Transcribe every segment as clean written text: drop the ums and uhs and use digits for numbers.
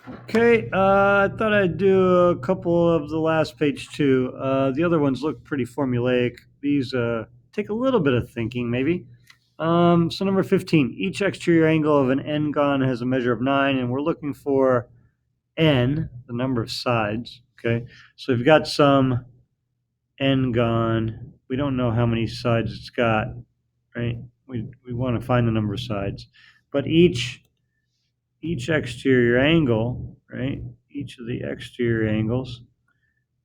Okay, I thought I'd do a couple of the last page too. The other ones look pretty formulaic. These take a little bit of thinking, maybe. So number 15, each exterior angle of an n-gon has a measure of 9, and we're looking for n, the number of sides. Okay, so we've got some n-gon. We don't know how many sides it's got, right? We want to find the number of sides, but each exterior angle, right? Each of the exterior angles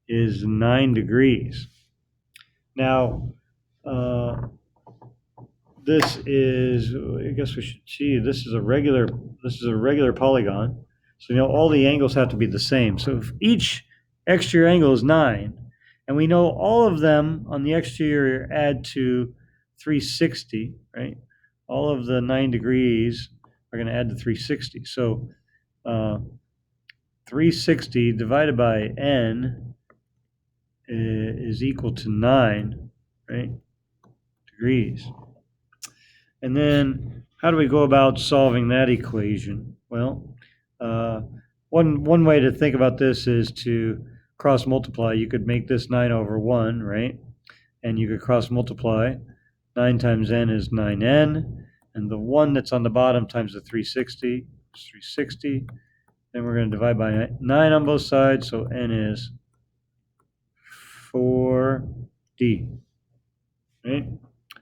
is 9 degrees. Now, this is, I guess we should see, this is a regular polygon. So, all the angles have to be the same. So if each exterior angle is 9, and we know all of them on the exterior add to 360, right? All of the 9 degrees are going to add to 360. So 360 divided by n is equal to 9, right? Degrees. And then how do we go about solving that equation? Well, one way to think about this is to cross multiply. You could make this 9 over 1, right? And you could cross multiply. 9 times n is 9n. And the 1 that's on the bottom times the 360 is 360. Then we're going to divide by 9 on both sides, so n is 4d, right?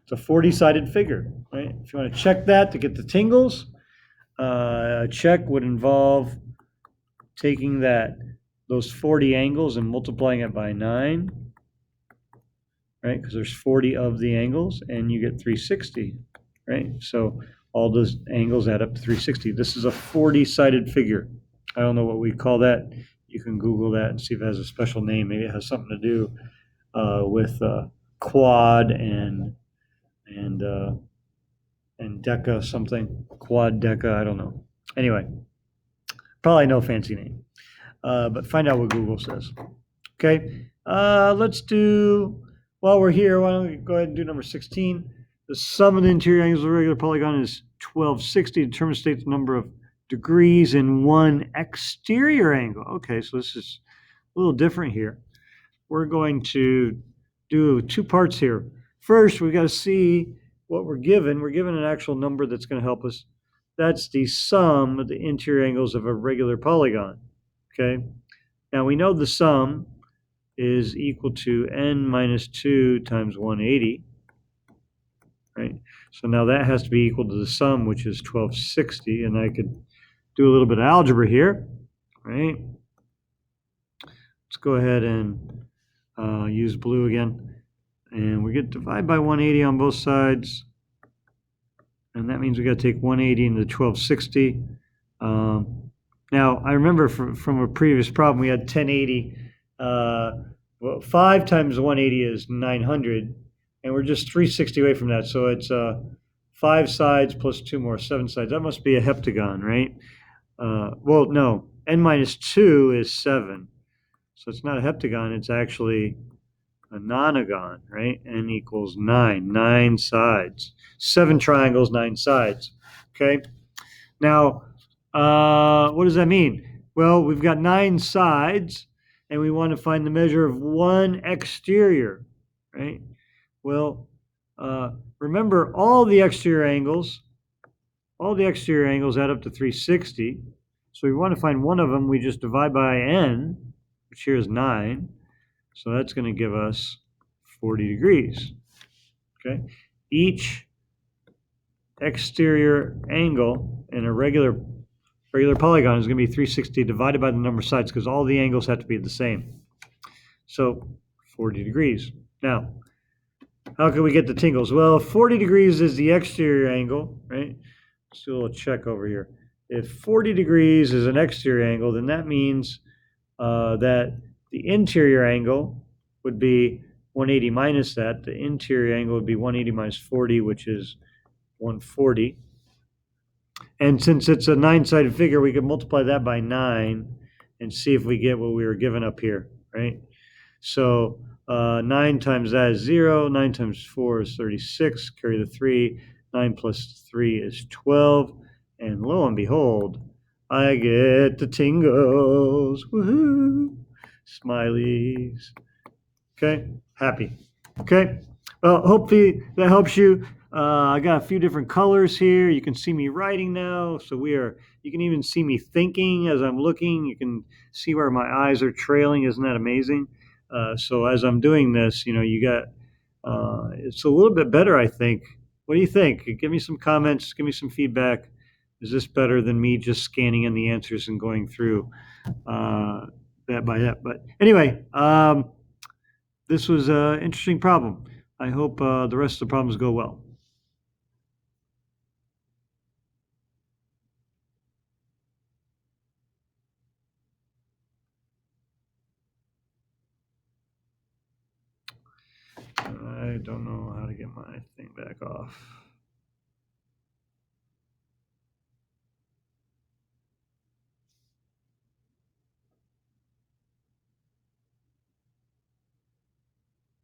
It's a 40-sided figure, right? If you want to check that to get the tingles, a check would involve taking those 40 angles and multiplying it by 9, right? Because there's 40 of the angles, and you get 360, right? So all those angles add up to 360. This is a 40-sided figure. I don't know what we call that. You can Google that and see if it has a special name. Maybe it has something to do with quad and deca something. Quad deca, I don't know. Anyway, probably no fancy name. But find out what Google says. Okay, let's do, while we're here, why don't we go ahead and do number 16. The sum of the interior angles of a regular polygon is 1260. Determine state the number of degrees in one exterior angle. Okay, so this is a little different here. We're going to do two parts here. First, we got to see what we're given. We're given an actual number that's going to help us. That's the sum of the interior angles of a regular polygon. Okay, now we know the sum is equal to n minus 2 times 180, right? So now that has to be equal to the sum, which is 1260, and I could do a little bit of algebra here, right? Let's go ahead and use blue again. And we get divide by 180 on both sides. And that means we got to take 180 into 1260. Now, I remember from a previous problem, we had 1080. Well, 5 times 180 is 900. And we're just 360 away from that. So it's 5 sides plus 2 more, 7 sides. That must be a heptagon, right? Well, no. N minus 2 is 7. So it's not a heptagon. It's actually a nonagon, right? N equals 9 sides. 7 triangles, 9 sides. Okay. Now, what does that mean? Well, we've got 9 sides, and we want to find the measure of one exterior, right? Well, remember all the exterior angles add up to 360. So we want to find one of them. We just divide by n, which here is 9. So that's going to give us 40 degrees. Okay. Each exterior angle in a regular polygon is going to be 360 divided by the number of sides, because all the angles have to be the same. So 40 degrees. Now, how can we get the tingles? Well, if 40 degrees is the exterior angle, right? Let's do a little check over here. If 40 degrees is an exterior angle, then that means that the interior angle would be 180 minus that. The interior angle would be 180 minus 40, which is 140. And since it's a 9-sided figure, we could multiply that by 9 and see if we get what we were given up here, right? So 9 times that is 0. 9 times 4 is 36. Carry the 3. 9 plus 3 is 12. And lo and behold, I get the tingles. Woohoo! Smileys. Okay, happy. Okay, well, hopefully that helps you. I got a few different colors here. You can see me writing now. So you can even see me thinking as I'm looking. You can see where my eyes are trailing. Isn't that amazing? So as I'm doing this, it's a little bit better, I think. What do you think? Give me some comments. Give me some feedback. Is this better than me just scanning in the answers and going through that by that? But anyway, this was an interesting problem. I hope the rest of the problems go well. I don't know how to get my thing back off.